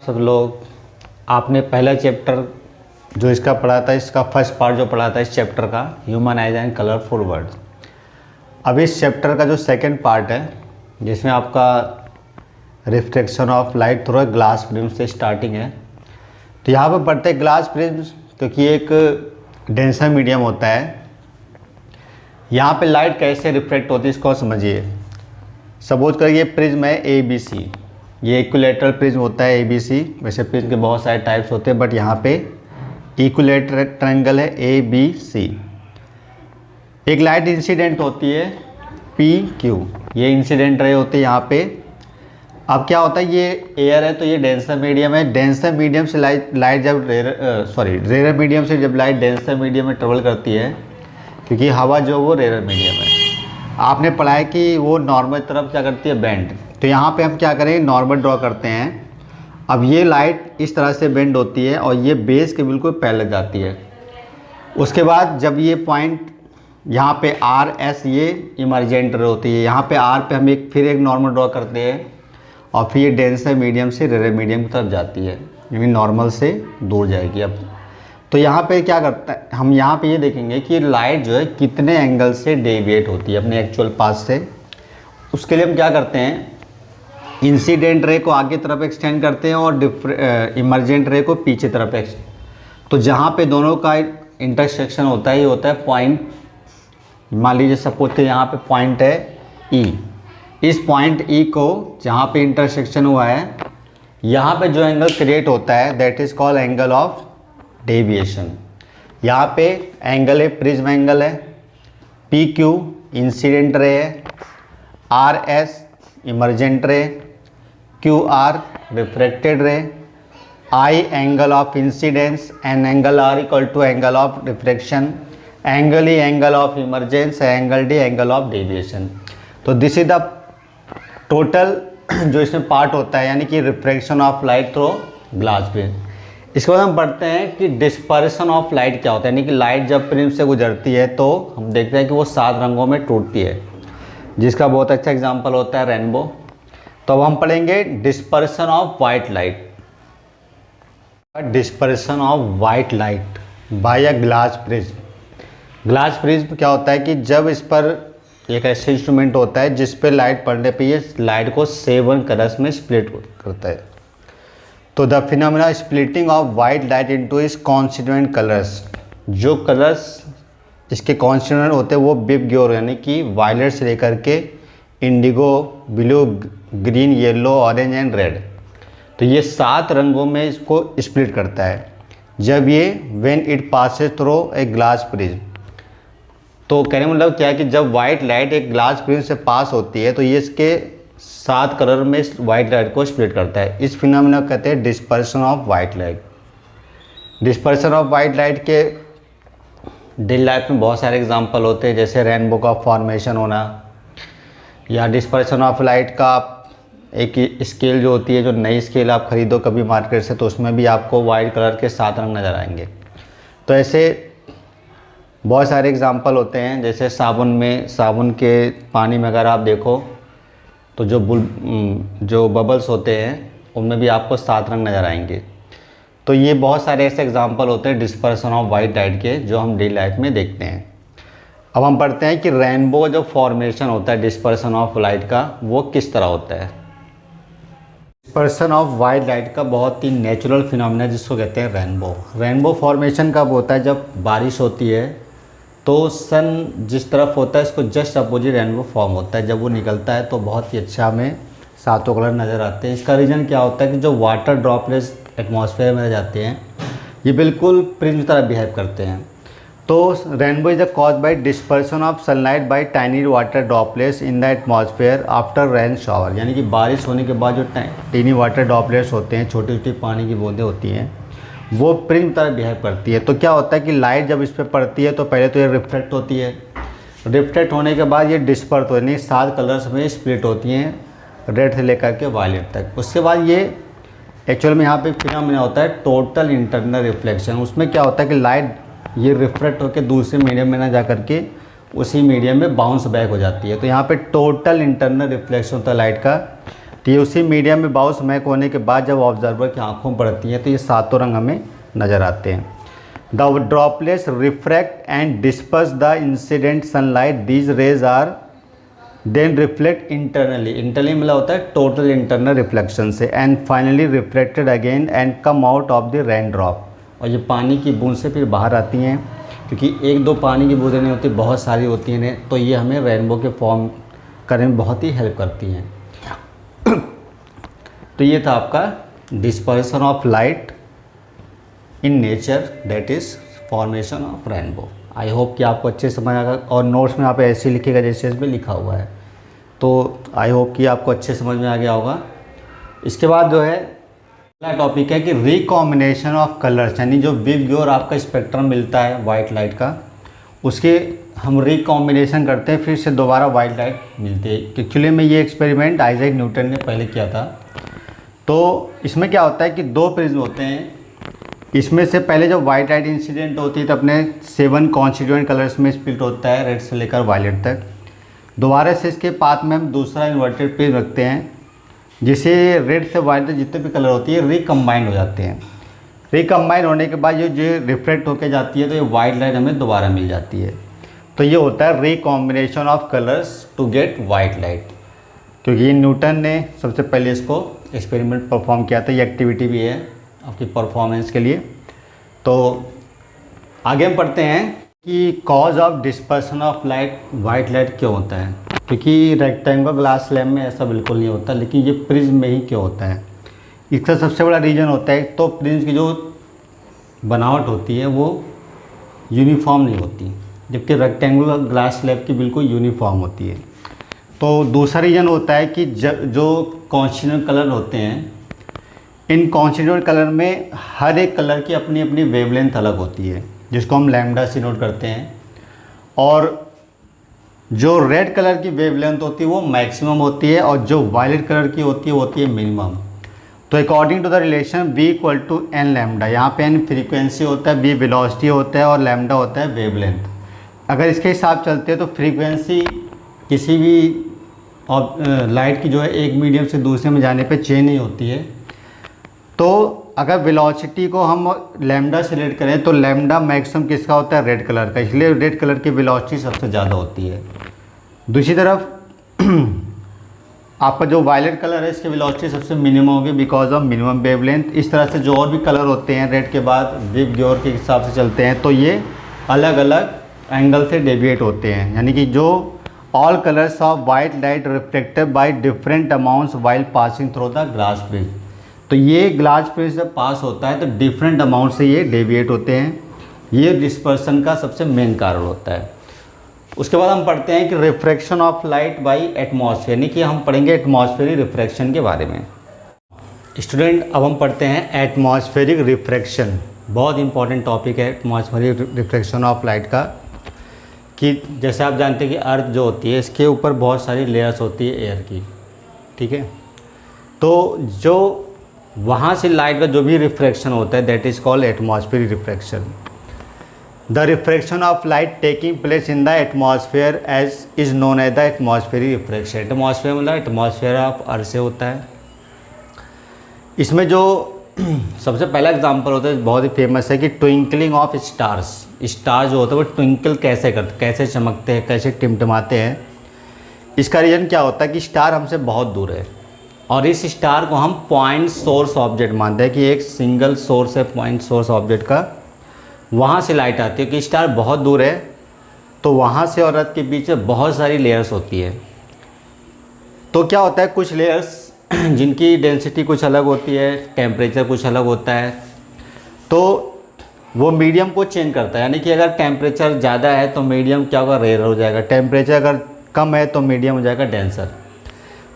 सब लोग आपने पहला चैप्टर जो इसका पढ़ा था, इसका फर्स्ट पार्ट जो पढ़ा था इस चैप्टर का, human eyes and colourful word. अब इस चैप्टर का जो सेकंड पार्ट है जिसमें आपका reflection of light through glass prism से स्टार्टिंग है। तो यहाँ पर पढ़ते हैं ग्लास प्रिज्म क्योंकि एक डेंसर मीडियम होता है। यहाँ पे लाइट कैसे रिफ्लेक्ट होती है इसको समझिए। सपोज करिए प्रिज्म है ABC, ये इक्विलेटरल प्रिज्म होता है ABC। वैसे प्रिज्म के बहुत सारे टाइप्स होते हैं बट यहाँ पे इक्विलेटरल ट्रायंगल है ABC। एक लाइट इंसिडेंट होती है PQ, ये इंसिडेंट रे होती है यहाँ पे। अब क्या होता है, ये एयर है तो ये डेंसर मीडियम है। डेंसर मीडियम से लाइट जब रेयर मीडियम से जब लाइट डेंसर मीडियम में ट्रेवल करती है, क्योंकि हवा जो वो रेयर मीडियम है, आपने पढ़ा है कि वो नॉर्मल तरफ क्या करती है, बेंड। तो यहाँ पे हम क्या करें, नॉर्मल ड्रॉ करते हैं। अब ये लाइट इस तरह से बेंड होती है और ये बेस के बिल्कुल पैरेलल जाती है। उसके बाद जब ये पॉइंट यहाँ पे RS ये इमर्जेंट रे होती है, यहाँ पे R पे हम फिर एक नॉर्मल ड्रॉ करते हैं और फिर ये डेंसर मीडियम से रेयर मीडियम की तरफ जाती है, यानी नॉर्मल से दूर जाएगी। अब तो यहाँ पे क्या करता है, हम यहाँ पे ये देखेंगे कि लाइट जो है कितने एंगल से डेविएट होती है अपने एक्चुअल पाथ से। उसके लिए हम क्या करते हैं, इंसिडेंट रे को आगे तरफ एक्सटेंड करते हैं और इमर्जेंट रे को पीछे तरफ एक्सटेंड। तो जहाँ पे दोनों का इंटरसेक्शन होता है ये होता है पॉइंट। मान लीजिए सपोज के यहाँ पे पॉइंट है E। इस पॉइंट E को जहाँ पे इंटरसेक्शन हुआ है, यहाँ पे जो एंगल क्रिएट होता है that is called angle of deviation. यहाँ पे एंगल है, प्रिज्म एंगल है, PQ इंसिडेंट रे है, RS emergent ray, QR refracted ray, I angle of incidence and angle R equal to angle of refraction, angle E angle of emergence, angle D angle of deviation. तो this is the total जो इसमें part होता है, यानी कि refraction of light through glass prism. इसके बाद हम पढ़ते हैं कि डिस्पर्सन ऑफ लाइट क्या होता है, यानी कि लाइट जब प्रिज्म से गुजरती है तो हम देखते हैं कि वो 7 रंगों में टूटती है, जिसका बहुत अच्छा एग्जांपल होता है रेनबो। तो अब हम पढ़ेंगे dispersion of white light. Dispersion of white light by a glass prism. Glass prism क्या होता है कि जब इस पर एक ऐसा इंस्ट्रूमेंट होता है जिस पे लाइट पड़ने पे ये लाइट को 7 कलर्स में स्प्लिट करता है। तो the phenomena splitting of white light into इस कॉन्स्टिट्यूएंट कलर्स, जो कलर्स इसके कॉन्स्टिट्यूएंट होते हैं वो विबग्योर, यानी कि वायलेट से लेकर के Indigo, blue, green, yellow, orange and red. तो ये 7 रंगों में इसको स्प्लिट करता है जब ये when it passes through a glass prism. तो कहने मतलब क्या है कि जब वाइट लाइट एक ग्लास प्रिज्म से पास होती है तो ये इसके 7 कलर में इस वाइट लाइट को स्प्लिट करता है। इस फिनोमेना को कहते हैं dispersion of white light. Dispersion of white light के डेली लाइफ में बहुत सारे एग्जांपल होते हैं, जैसे रेनबो का फॉर्मेशन होना, या डिस्पर्सन ऑफ लाइट का एक स्केल जो होती है, जो नई स्केल आप खरीदो कभी मार्केट से तो उसमें भी आपको वाइट कलर के 7 रंग नज़र आएंगे। तो ऐसे बहुत सारे एग्जांपल होते हैं, जैसे साबुन के पानी में अगर आप देखो तो जो बबल्स होते हैं उनमें भी आपको 7 रंग नज़र आएंगे। तो ये बहुत सारे ऐसे एग्जांपल होते हैं डिस्पर्सन ऑफ वाइट लाइट के जो हम डेली लाइफ में देखते हैं। अब हम पढ़ते हैं कि रेनबो जो फॉर्मेशन होता है डिस्पर्सन ऑफ लाइट का, वो किस तरह होता है। डिस्पर्सन ऑफ वाइट लाइट का बहुत ही नेचुरल फिनोमेना जिसको कहते हैं रेनबो। रेनबो फॉर्मेशन कब होता है, जब बारिश होती है तो सन जिस तरफ होता है इसको जस्ट अपोजिट रेनबो फॉर्म होता है। जब वो निकलता है तो बहुत ही अच्छा हमें 7 कलर नज़र आते हैं। इसका रीज़न क्या होता है कि जो वाटर ड्रॉपलेट्स एटमॉस्फेयर में रह जाते हैं ये बिल्कुल प्रिज्म की तरह बिहेव करते हैं। तो rainbow is the cause by dispersion of sunlight bye tiny water droplets in the atmosphere after rain shower, यानी कि बारिश होने के बाद जो टीनी वाटर ड्रॉपलेट्स होते हैं, छोटी छोटी पानी की बूंदें होती हैं, वो प्रिज्म तरह बिहेव करती है। तो क्या होता है कि लाइट जब इस पर पड़ती है तो पहले तो ये रिफ्लेक्ट होती है, रिफ्लेक्ट होने के बाद ये डिस्पर्स होती है, 7 कलर्स में स्प्लिट होती हैं, रेड से लेकर के वायलेट तक। उसके बाद ये एक्चुअल में यहाँ पे फिनोमेना होता है टोटल इंटरनल रिफ्लेक्शन। उसमें क्या होता है कि लाइट ये रिफ्लेक्ट होकर दूसरे मीडियम में ना जा करके उसी मीडियम में बाउंस बैक हो जाती है। तो यहाँ पे टोटल इंटरनल रिफ्लेक्शन होता है लाइट का। तो ये उसी मीडियम में बहुत समय को होने के बाद जब ऑब्जर्वर की आंखों में पड़ती हैं तो ये सातों रंग हमें नज़र आते हैं। The droplets refract and disperse the incident sunlight, these rays are then reflect internally, internally मतलब होता है टोटल इंटरनल रिफ्लेक्शन से, and finally reflected again and come out of the rain drop. और ये पानी की बूंद से फिर बाहर आती हैं, क्योंकि एक दो पानी की बूंदें नहीं होती, बहुत सारी होती हैं, तो ये हमें रेनबो के फॉर्म करने में बहुत ही हेल्प करती हैं। तो ये था आपका dispersion of light in nature, that is formation of rainbow. I hope कि आपको अच्छे समझ आएगा, और नोट्स में आप ऐसे लिखेगा जैसे इसमें लिखा हुआ है, तो आई होप कि आपको अच्छे समझ में आ गया होगा। इसके बाद जो है अगला टॉपिक है कि रिकॉम्बिनेशन ऑफ कलर्स, यानी जो विवग्योर आपका स्पेक्ट्रम मिलता है वाइट लाइट का, उसके हम रिकॉम्बिनेशन करते हैं, फिर से दोबारा वाइट लाइट मिलती है। एक्चुअली में ये एक्सपेरिमेंट आइजैक न्यूटन ने पहले किया था। तो इसमें क्या होता है कि दो प्रिज्म होते हैं, इसमें से पहले जब वाइट लाइट इंसिडेंट होती है तो अपने 7 कॉन्स्टिट्यूएंट कलर्स में स्प्लिट होता है, रेड से लेकर वायलेट तक। दोबारा से इसके पाथ में हम दूसरा इन्वर्टेड प्रिज्म रखते हैं, जिसे रेड से वायलेट तक जितने भी कलर होती है रिकम्बाइंड हो जाते हैं। रिकम्बाइंड होने के बाद जो रिफ्लेक्ट होकर जाती है तो ये वाइट लाइट हमें दोबारा मिल जाती है। तो ये होता है recombination of colours to get white light, क्योंकि ये न्यूटन ने सबसे पहले इसको एक्सपेरिमेंट परफॉर्म किया था। ये एक्टिविटी भी है आपकी परफॉर्मेंस के लिए। तो आगे हम पढ़ते हैं कि cause of dispersion of light, white light क्यों होता है, क्योंकि रेक्टेंगुलर ग्लास लैम्प में ऐसा बिल्कुल नहीं होता, लेकिन ये प्रिज्म में ही क्यों होता है। इसका सबसे बड़ा रीज़न होता है तो प्रिज्म की जो बनावट होती है वो यूनिफॉर्म नहीं होती, जबकि रेक्टेंगुलर ग्लास लैम्प की बिल्कुल यूनिफॉर्म होती है। तो दूसरा रीज़न होता है कि जो कॉन्स्टिट्यूएंट कलर होते हैं, इन कॉन्स्टिट्यूएंट कलर में हर एक कलर की अपनी अपनी वेवलेंथ अलग होती है, जिसको हम लैम्डा से नोट करते हैं। और जो रेड कलर की वेवलेंथ होती है वो मैक्सिमम होती है, और जो वायलेट कलर की होती है मिनिमम। तो according to the relation V equal to n lambda, यहाँ पे n फ्रीक्वेंसी होता है, V वेलोसिटी होता है, और लैम्डा होता है वेवलेंथ। अगर इसके हिसाब चलते हैं तो फ्रीक्वेंसी किसी भी लाइट की जो है एक मीडियम से दूसरे में जाने पे चेंज नहीं होती है। तो अगर वेलोसिटी को हम लैम्डा से रिलेट करें तो लैम्डा मैक्सिमम किसका होता है, रेड कलर का, इसलिए रेड कलर की वेलोसिटी सबसे ज़्यादा होती है। दूसरी तरफ आपका जो वायलेट कलर है इसकी वेलोसिटी सबसे मिनिमम होगी बिकॉज ऑफ मिनिमम वेवलेंथ। इस तरह से जो और भी कलर होते हैं रेड के बाद विवग्योर के हिसाब से चलते हैं, तो ये अलग अलग एंगल से डेविएट होते हैं, यानी कि जो all colours of white light reflected by different amounts while passing through the glass prism. तो ये ग्लास प्रिज्म जब पास होता है तो डिफरेंट अमाउंट से ये डेविएट होते हैं, ये डिस्पर्सन का सबसे मेन कारण होता है। उसके बाद हम पढ़ते हैं कि refraction of light by atmosphere, यानी कि हम पढ़ेंगे एटमॉस्फेरिक रिफ्रैक्शन के बारे में। स्टूडेंट अब हम पढ़ते हैं एटमॉस्फेरिक रिफ्रैक्शन, बहुत इंपॉर्टेंट टॉपिक है एटमॉस्फेरिक रिफ्रैक्शन ऑफ लाइट का। कि जैसे आप जानते हैं कि अर्थ जो होती है इसके ऊपर बहुत सारी लेयर्स होती है एयर की, ठीक है। तो जो वहाँ से लाइट का जो भी रिफ्रैक्शन होता है that is called atmospheric refraction. The refraction of light taking place in the atmosphere as is known as the atmospheric refraction. Atmosphere मतलब एटमॉस्फेयर ऑफ अर्थ से होता है। इसमें जो सबसे पहला एग्जांपल होता है बहुत ही फेमस है कि ट्विंकलिंग ऑफ स्टार्स। स्टार जो होता है वो ट्विंकल कैसे करते, कैसे चमकते हैं, कैसे टिमटिमाते हैं। इसका रीज़न क्या होता है कि स्टार हमसे बहुत दूर है और इस स्टार को हम पॉइंट सोर्स ऑब्जेक्ट मानते हैं कि एक सिंगल सोर्स है पॉइंट सोर्स ऑब्जेक्ट का, वहाँ से लाइट आती है। कि स्टार बहुत दूर है तो वहाँ से और अर्थ के बीच में बहुत सारी लेयर्स होती है। तो क्या होता है कुछ लेयर्स जिनकी डेंसिटी कुछ अलग होती है, टेम्परेचर कुछ अलग होता है, तो वो मीडियम को चेंज करता है। यानी कि अगर टेम्परेचर ज़्यादा है तो मीडियम क्या होगा, रेयर हो जाएगा। टेम्परेचर अगर कम है तो मीडियम हो जाएगा डेंसर।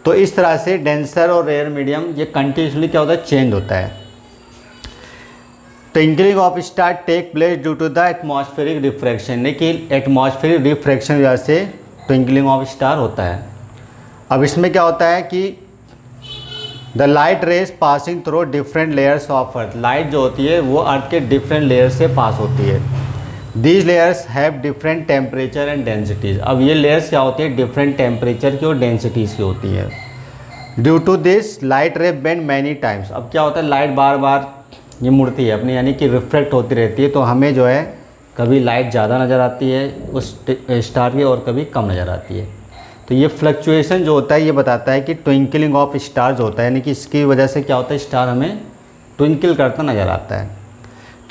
तो इस तरह से डेंसर और रेयर मीडियम ये कंटिन्यूसली क्या होता है, चेंज होता है। Twinkling of star take place due to the atmospheric refraction, लेकिन एटमॉस्फेरिक रिफ्रैक्शन की वजह से ट्विंकलिंग ऑफ स्टार होता है। अब इसमें क्या होता है कि the light rays passing through different layers of earth, light जो होती है वो अर्थ के डिफरेंट लेयर्स से पास होती है। These layers have different temperature and densities. अब ये लेयर्स क्या होती है, डिफरेंट टेम्परेचर की और डेंसिटीज़ की होती है। Due to this light ray bend many times. अब क्या होता है, लाइट बार बार ये मुड़ती है अपनी, यानी कि रिफ्लेक्ट होती रहती है, तो हमें जो है कभी लाइट ज़्यादा नज़र आती है उस स्टार की और कभी कम नज़र आती है। तो ये फ्लक्चुएशन जो होता है ये बताता है कि ट्विंकलिंग ऑफ स्टार्स होता है, यानी कि इसकी वजह से क्या होता है, स्टार हमें ट्विंकल करता नज़र आता है।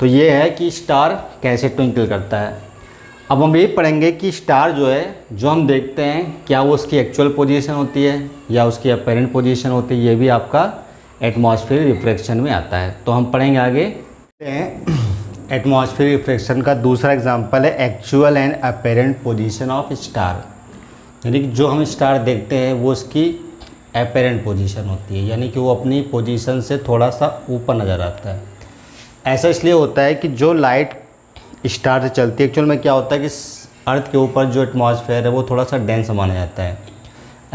तो ये है कि स्टार कैसे ट्विंकल करता है। अब हम ये पढ़ेंगे कि स्टार जो है, जो हम देखते हैं, क्या वो उसकी एक्चुअल पोजीशन होती है या उसकी अपेरेंट पोजीशन होती है, ये भी आपका एटमॉस्फेयर रिफ्लेक्शन में आता है। तो हम पढ़ेंगे आगे। एटमॉस्फेयर रिफ्लेक्शन का दूसरा एग्जांपल है actual and apparent position of star, यानी कि जो हम स्टार देखते हैं वो उसकी अपेरेंट पोजीशन होती है, यानी कि वो अपनी पोजीशन से थोड़ा सा ऊपर नज़र आता है। ऐसा इसलिए होता है कि जो लाइट स्टार से चलती है, एक्चुअल में क्या होता है कि अर्थ के ऊपर जो एटमॉस्फेयर है वो थोड़ा सा डेंस माना जाता है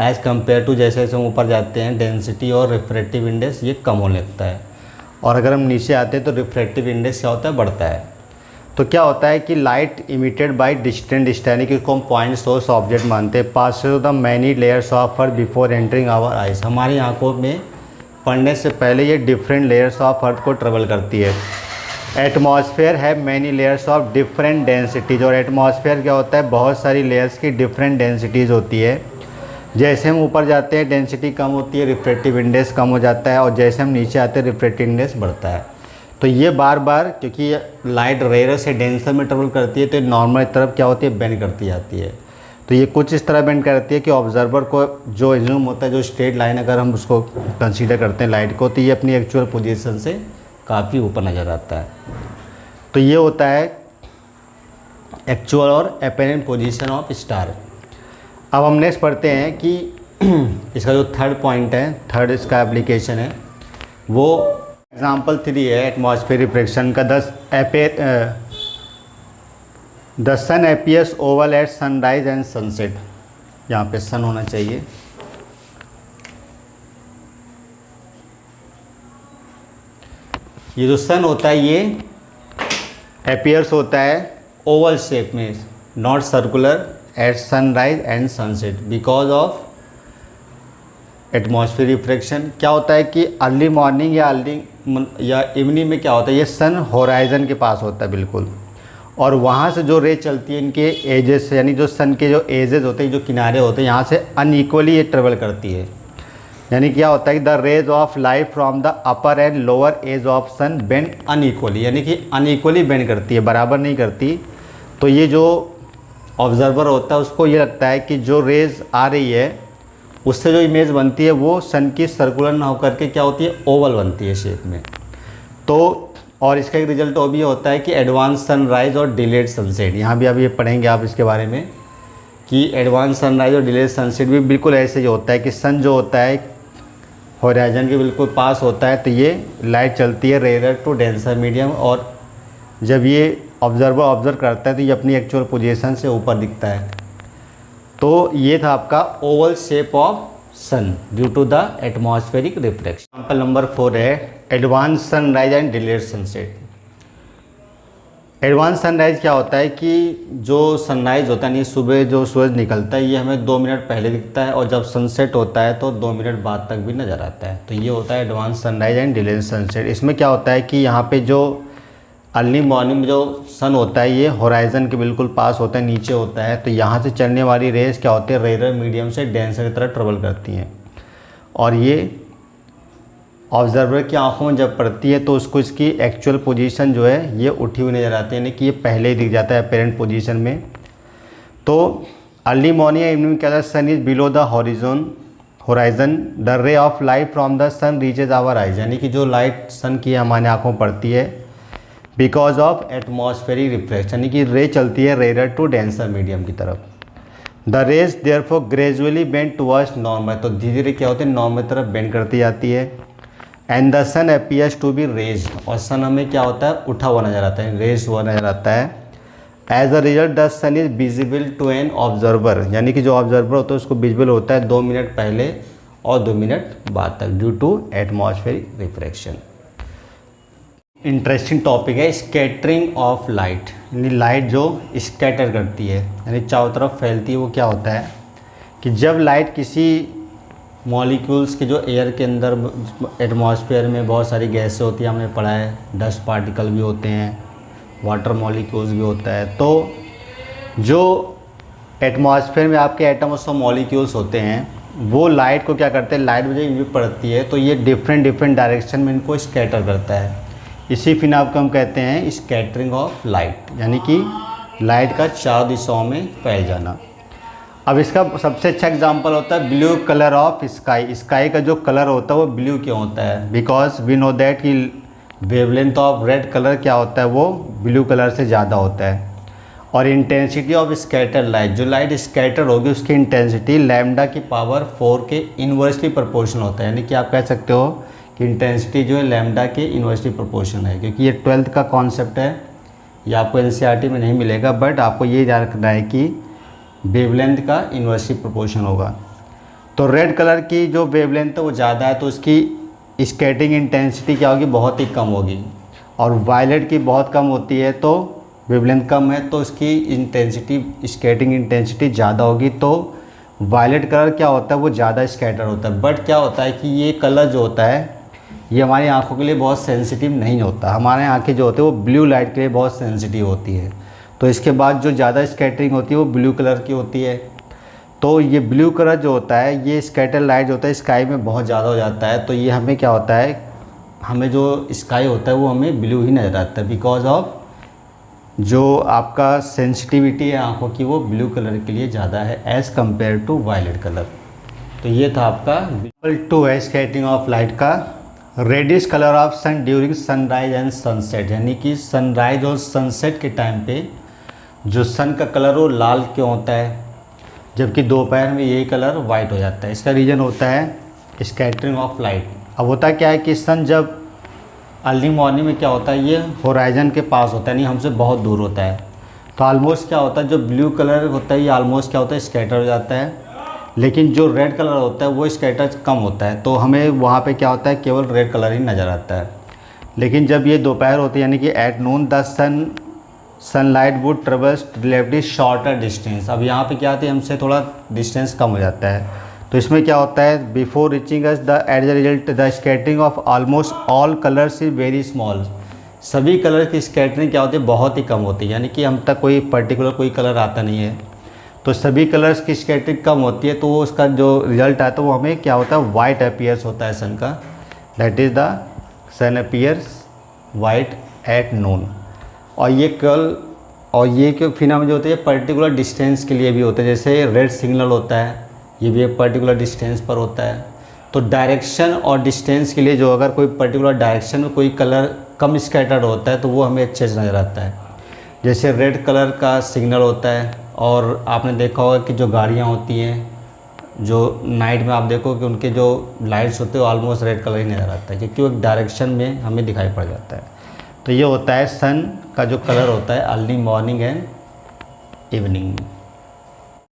एज़ कम्पेयर टू जैसे जैसे हम ऊपर जाते हैं डेंसिटी और रिफ्रैक्टिव इंडेक्स ये कम होने लगता है, और अगर हम नीचे आते हैं तो रिफ्रैक्टिव इंडेक्स क्या होता है, बढ़ता है। तो क्या होता है कि light emitted by distant star, यानी कि इसको हम पॉइंट सोर्स ऑब्जेक्ट मानते हैं, pass through the many layers of earth before entering our eyes. हमारी आंखों में पड़ने से पहले ये डिफरेंट लेयर्स ऑफ अर्थ को ट्रेवल करती है। एटमॉस्फेयर है many layers of different densities, और एटमॉस्फेयर क्या होता है, बहुत सारी लेयर्स की डिफरेंट डेंसिटीज़ होती है। जैसे हम ऊपर जाते हैं डेंसिटी कम होती है, रिफ्रैक्टिव इंडेक्स कम हो जाता है, और जैसे हम नीचे आते हैं रिफ्रैक्टिव इंडेक्स बढ़ता है। तो ये बार बार, क्योंकि लाइट रेयर से डेंसर में ट्रेवल करती है, तो नॉर्मल तरफ क्या होती है, बेंड करती जाती है। तो ये कुछ इस तरह बेंड करती है कि ऑब्जर्वर को जो एज्यूम होता है, जो स्ट्रेट लाइन अगर हम उसको कंसीडर करते हैं लाइट को, तो ये अपनी एक्चुअल पोजीशन से काफ़ी ऊपर नज़र आता है। तो ये होता है एक्चुअल और अपेरेंट पोजीशन ऑफ स्टार। अब हम नेक्स्ट पढ़ते हैं कि इसका जो थर्ड पॉइंट है, थर्ड इसका एप्लीकेशन है, वो एग्जाम्पल 3 है एटमॉस्फेयर रिफ्लेक्शन का। The sun appears oval at sunrise and sunset. यहाँ पे सन होना चाहिए। ये जो सन होता है ये अपीयर्स होता है ओवल शेप में, not circular, at sunrise and sunset because of atmosphere reflection. क्या होता है कि अर्ली मॉर्निंग या इवनिंग में क्या होता है, ये सन होराइजन के पास होता है बिल्कुल, और वहाँ से जो रे चलती है इनके एजेस से, यानी जो सन के जो एजेस होते हैं, जो किनारे होते हैं, यहाँ से अनइक्वली ये ट्रेवल करती है। यानी क्या होता है कि the rays of light from the upper and lower edge of sun bend unequally, यानी कि अनइक्वली बेंड करती है, बराबर नहीं करती। तो ये जो ऑब्जर्वर होता है उसको ये लगता है कि जो रेज आ रही है उससे जो इमेज बनती है वो सन की सर्कुलर ना होकर के क्या होती है, ओवल बनती है शेप में। तो और इसका एक रिजल्ट वो भी होता है कि एडवांस सनराइज और डिलेड सनसेट। यहाँ भी अब ये पढ़ेंगे आप इसके बारे में कि एडवांस सनराइज और डिलेड सनसेट भी बिल्कुल ऐसे ही होता है कि सन जो होता है होराइजन के बिल्कुल पास होता है, तो ये लाइट चलती है रेयर टू डेंसर मीडियम, और जब ये ऑब्जर्वर ऑब्जर्व करता है तो ये अपनी एक्चुअल पोजीशन से ऊपर दिखता है। तो ये था आपका oval shape of sun due to the atmospheric reflection. Example number 4 है advance sunrise and delayed sunset. Advance sunrise क्या होता है कि जो सनराइज होता है, नहीं सुबह जो सूरज निकलता है ये हमें 2 मिनट पहले दिखता है, और जब सनसेट होता है तो 2 मिनट बाद तक भी नज़र आता है। तो ये होता है advance sunrise and delayed sunset. इसमें क्या होता है कि यहाँ पे जो अर्ली मॉर्निंग में जो सन होता है ये होराइजन के बिल्कुल पास होता है, नीचे होता है, तो यहाँ से चलने वाली रेस क्या होती है, रेयर मीडियम से डेंसर की तरह ट्रेवल करती हैं, और ये ऑब्जर्वर की आंखों में जब पड़ती है तो उसको इसकी एक्चुअल पोजीशन जो है ये उठी हुई नज़र आती है, यानी कि ये पहले ही दिख जाता है अपेरेंट पोजीशन में। तो अर्ली मॉर्निंग या इवनिंग क्या होता है, sun is below the horizon, the ray of light from the sun reaches our eyes, यानी कि जो लाइट सन की हमारे आँखों में पड़ती है बिकॉज ऑफ एटमॉस्फेरिक रिफ्लेक्शन, यानी कि रे चलती है रेयर टू डेंसर मीडियम की तरफ। The rays therefore gradually bend towards normal, तो धीरे धीरे क्या होती है, नॉर्मल तरफ बेंड करती जाती है। And the sun appears to be raised, और सन हमें क्या होता है, उठा हुआ नज़र आता है, रेज हुआ नज़र आता है। As a result the sun is visible to an observer, यानी कि जो ऑब्जर्वर होता है उसको विजिबल होता है 2 मिनट पहले और 2 मिनट बाद तक due to atmospheric reflection. Interesting topic है स्कैटरिंग ऑफ लाइट, यानी लाइट जो स्कैटर करती है, यानी चारों तरफ फैलती है। वो क्या होता है कि जब लाइट किसी मॉलिक्यूल्स के जो एयर के अंदर एटमॉस्फेयर में बहुत सारी गैसें होती हैं, हमने पढ़ा है, डस्ट पार्टिकल भी होते हैं, वाटर मॉलिक्यूल्स भी होता है। तो जो एटमॉस्फेयर में आपके एटम्स और मॉलिक्यूल्स होते हैं वो लाइट को क्या करते हैं, लाइट जब इनमें पड़ती है तो ये डिफरेंट डायरेक्शन में इनको स्कैटर करता है। इसी फिनोमेनन को हम कहते हैं स्कैटरिंग ऑफ लाइट, यानी कि लाइट का चारों दिशाओं में फैल जाना। अब इसका सबसे अच्छा एग्जांपल होता है blue colour of sky. Sky का जो कलर होता है वो ब्लू क्यों होता है? बिकॉज वी नो दैट कि वेवलेंथ ऑफ रेड कलर क्या होता है, वो ब्लू कलर से ज़्यादा होता है। और इंटेंसिटी ऑफ स्कैटर लाइट, जो लाइट स्कैटर होगी उसकी इंटेंसिटी लैम्डा की पावर 4 के इन्वर्सली प्रोपोर्शनल होता है। यानी कि आप कह सकते हो कि इंटेंसिटी जो है लैम्डा के इन्वर्सली प्रोपोर्शनल है। क्योंकि ये 12th का कॉन्सेप्ट है, ये आपको एनसीईआरटी में नहीं मिलेगा, बट आपको ये याद रखना है कि वेवलेंथ का इन्वर्सली प्रोपोर्शन होगा। तो रेड कलर की जो वेवलेंथ है वो ज़्यादा है तो उसकी स्कैटरिंग इंटेंसिटी क्या होगी, बहुत ही कम होगी। और वायलेट की बहुत कम होती है तो वेवलेंथ कम है तो उसकी इंटेंसिटी, स्कैटरिंग इंटेंसिटी ज़्यादा होगी। तो वायलेट कलर क्या होता है, वो ज़्यादा स्कैटर होता है। बट क्या होता है कि ये कलर जो होता है ये हमारी आँखों के लिए बहुत सेंसिटिव नहीं होता। हमारे आँखें जो होती है वो ब्लू लाइट के लिए बहुत सेंसिटिव होती है। तो इसके बाद जो ज़्यादा स्कैटरिंग होती है वो ब्लू कलर की होती है। तो ये ब्लू कलर जो होता है, ये स्कैटर लाइट जो होता है स्काई में बहुत ज़्यादा हो जाता है। तो ये हमें क्या होता है, हमें जो स्काई होता है वो हमें ब्लू ही नज़र आता है, बिकॉज ऑफ जो आपका सेंसिटिविटी है आँखों की वो ब्लू कलर के लिए ज़्यादा है as compare to violet colour. तो ये था आपका एग्जाम्पल 2 है स्कैटरिंग ऑफ लाइट का। Reddish colour of sun during sunrise and sunset, यानी कि सनराइज और सनसेट के टाइम पे जो सन का कलर वो लाल क्यों होता है, जबकि दोपहर में यही कलर वाइट हो जाता है। इसका रीज़न होता है स्कैटरिंग ऑफ लाइट। अब होता क्या है कि सन जब अर्ली मॉर्निंग में क्या होता है, ये होराइजन के पास होता है, नहीं हमसे बहुत दूर होता है। तो ऑलमोस्ट क्या होता है, जो ब्लू कलर होता है ये ऑलमोस्ट क्या होता है, स्कैटर हो जाता है। लेकिन जो रेड कलर होता है वो स्कैटर कम होता है, तो हमें वहाँ पे क्या होता है, केवल रेड कलर ही नज़र आता है। लेकिन जब ये दोपहर होती है यानी कि at noon the sunlight would travels relatively shorter distance. अब यहाँ पे क्या होता है, हमसे थोड़ा डिस्टेंस कम हो जाता है। तो इसमें क्या होता है, before reaching us the at the result the scattering of almost all colours is very small. सभी कलर की स्कैटरिंग क्या होती है, बहुत ही कम होती है। यानी कि हम तक कोई पर्टिकुलर कोई कलर आता नहीं है, तो सभी कलर्स की स्कैटरिंग कम होती है। तो वो उसका जो रिजल्ट आता है वो हमें क्या होता है, वाइट अपीयर्स होता है सन का। That is the sun appears white at noon. और ये क्यों फिनोमेनन जो होते हैं पर्टिकुलर डिस्टेंस के लिए भी होते हैं। जैसे रेड सिग्नल होता है, ये भी एक पर्टिकुलर डिस्टेंस पर होता है। तो डायरेक्शन और डिस्टेंस के लिए जो अगर कोई पर्टिकुलर डायरेक्शन में कोई कलर कम स्कैटर्ड होता है तो वो हमें अच्छे से नज़र आता है। जैसे रेड कलर का सिग्नल होता है। और आपने देखा होगा कि जो गाड़ियाँ होती हैं, जो नाइट में आप देखो कि उनके जो लाइट्स होते हैं वो ऑलमोस्ट रेड कलर ही नज़र आता है, क्योंकि वो एक डायरेक्शन में हमें दिखाई पड़ जाता है। तो ये होता है सन का जो कलर होता है अर्ली मॉर्निंग एंड इवनिंग।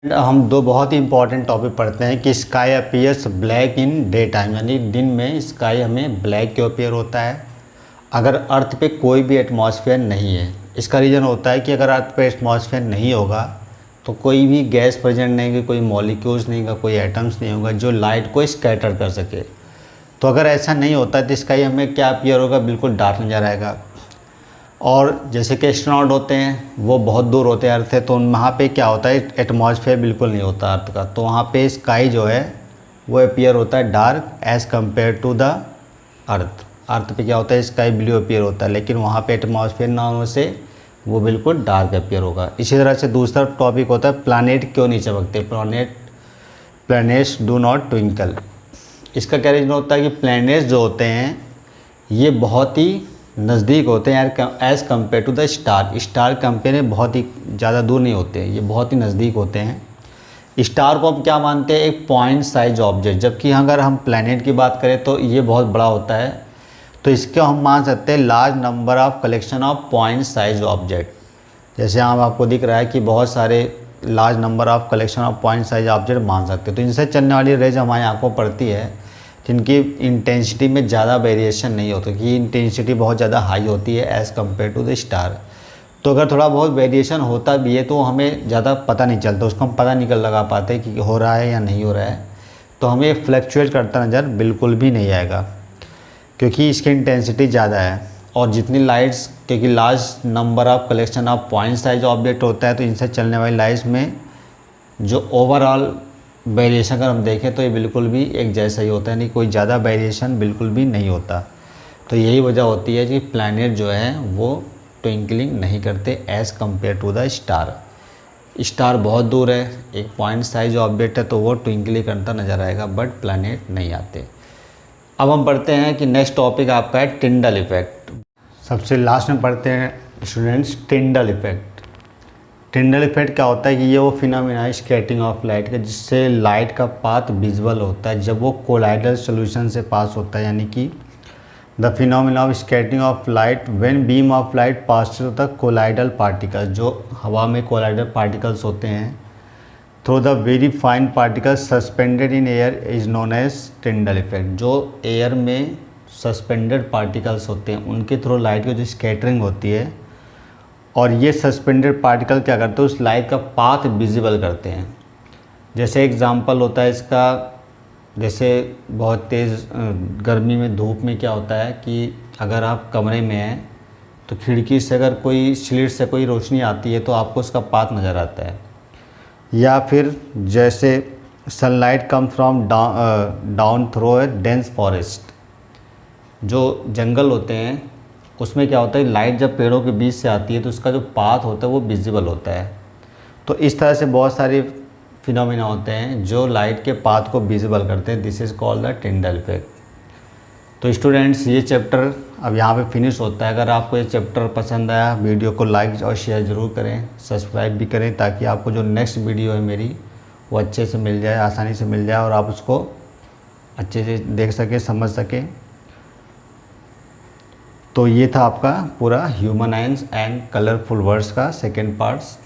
हम दो बहुत ही इंपॉर्टेंट टॉपिक पढ़ते हैं कि sky appears black in day time, यानी दिन में स्काई हमें ब्लैक क्यों अपीयर होता है अगर अर्थ पे कोई भी एटमॉस्फेयर नहीं है। इसका रीज़न होता है कि अगर अर्थ पे एटमॉस्फेयर नहीं होगा तो कोई भी गैस प्रेजेंट नहीं होगी, कोई मॉलिक्यूल्स नहीं होगा, कोई एटम्स नहीं होगा जो लाइट को स्कैटर कर सके। तो अगर ऐसा नहीं होता तो स्काई हमें क्या अपीयर होगा, बिल्कुल डार्क नज़र आएगा। और जैसे कि एस्ट्रोनॉट होते हैं वो बहुत दूर होते हैं अर्थ से, तो वहाँ पे क्या होता है, एटमॉस्फेयर बिल्कुल नहीं होता अर्थ का, तो वहाँ पे स्काई जो है वो अपीयर होता है dark as compare to the earth. Earth पे क्या होता है, स्काई ब्लू अपीयर होता है, लेकिन वहाँ पे एटमॉस्फेयर ना होने से वो बिल्कुल डार्क अपीयर होगा। इसी तरह से दूसरा टॉपिक होता है प्लानेट क्यों नहीं चमकते, प्लैनेट्स डू नॉट ट्विंकल। इसका क्या रीज़न होता है कि प्लैनेट्स जो होते हैं ये बहुत ही नज़दीक होते हैं as compare to the star compare में बहुत ही ज़्यादा दूर नहीं होते हैं, ये बहुत ही नज़दीक होते हैं। स्टार को हम क्या मानते हैं, एक पॉइंट साइज ऑब्जेक्ट, जबकि अगर हम प्लैनेट की बात करें तो ये बहुत बड़ा होता है। तो इसको हम मान सकते हैं large number of collection of point size object. जैसे यहाँ आपको दिख रहा है कि बहुत सारे large number of collection of point size object मान सकते हैं। तो इनसे चलने वाली रेज हमारी आँखों पड़ती है जिनकी इंटेंसिटी में ज़्यादा वेरिएशन नहीं होता, कि इंटेंसिटी बहुत ज़्यादा हाई होती है as compare to the star. तो अगर थोड़ा बहुत वेरिएशन होता भी है तो हमें ज़्यादा पता नहीं चलता, उसको हम पता नहीं लगा पाते कि हो रहा है या नहीं हो रहा है। तो हमें ये फ्लक्चुएट करता नज़र बिल्कुल भी नहीं आएगा, क्योंकि इसकी इंटेंसिटी ज़्यादा है। और जितनी लाइट्स, क्योंकि large number of collection of point size object होता है, तो इनसे चलने वाली लाइट्स में जो ओवरऑल वेरिएशन अगर हम देखें तो ये बिल्कुल भी एक जैसा ही होता है, नहीं कोई ज़्यादा वेरिएशन बिल्कुल भी नहीं होता। तो यही वजह होती है कि प्लैनेट जो है वो ट्विंकलिंग नहीं करते as compare to the star. Star बहुत दूर है, एक पॉइंट साइज ऑब्जेक्ट है, तो वो ट्विंकलिंग करता नज़र आएगा, बट प्लैनेट नहीं आते। अब हम पढ़ते हैं कि नेक्स्ट टॉपिक आपका है टिंडल इफेक्ट। सबसे लास्ट में पढ़ते हैं students Tyndall effect. Tyndall effect क्या होता है कि ये वो फिनोमेना है स्कैटरिंग ऑफ लाइट का, जिससे लाइट का पाथ विजुअल होता है जब वो कोलाइडल सॉल्यूशन से पास होता है, यानी कि the phenomena of scattering of light when beam of light pass through the colloidal particles, जो हवा में कोलाइडल पार्टिकल्स होते हैं, through the very fine particles suspended in air is known as Tyndall effect. जो एयर में suspended particles होते हैं उनके थ्रू लाइट की जो स्कैटरिंग होती है, और ये सस्पेंडेड पार्टिकल क्या करते हैं, उस लाइट का पाथ विजिबल करते हैं। जैसे एग्जांपल होता है इसका, जैसे बहुत तेज़ गर्मी में धूप में क्या होता है कि अगर आप कमरे में हैं तो खिड़की से अगर कोई स्लिट से कोई रोशनी आती है तो आपको उसका पाथ नज़र आता है। या फिर जैसे sunlight come from down through a dense forest, जो जंगल होते हैं उसमें क्या होता है, लाइट जब पेड़ों के बीच से आती है तो उसका जो पाथ होता है वो विजिबल होता है। तो इस तरह से बहुत सारे फिनोमेना होते हैं जो लाइट के पाथ को विजिबल करते हैं। This is called the Tyndall effect. तो स्टूडेंट्स ये चैप्टर अब यहाँ पे फिनिश होता है। अगर आपको ये चैप्टर पसंद आया, वीडियो को लाइक और शेयर ज़रूर करें, सब्सक्राइब भी करें, ताकि आपको जो नेक्स्ट वीडियो है मेरी वो अच्छे से मिल जाए, आसानी से मिल जाए और आप उसको अच्छे से देख सकें, समझ सकें। तो ये था आपका पूरा human ions and colourful words का सेकेंड पार्ट्स।